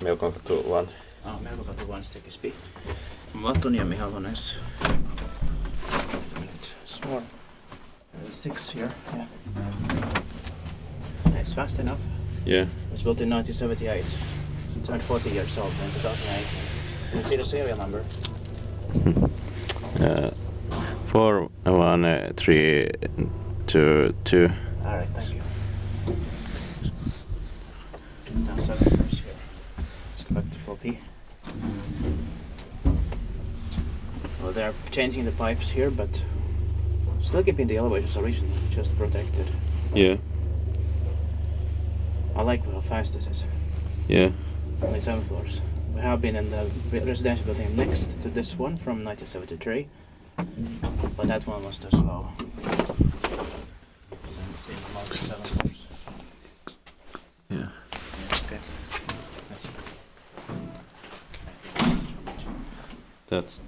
Melkonkatu 1. Melkonkatu 1 tekis Vatuniemi Halones. It's more 6 here. Yeah. It's fast enough. Yeah. It was built in 1978. It turned 40 years old in 2008. You can see the serial number. 41322. Alright, thank you. Down 7 years here. Let's go back to 4P. Well, they're changing the pipes here, but still keeping the elevations original, just protected. Yeah. I like how fast this is. Yeah. Only 7 floors. We have been in the residential building next to this one from 1973, but that one was too slow. So 7 floors. Yeah. Okay. That's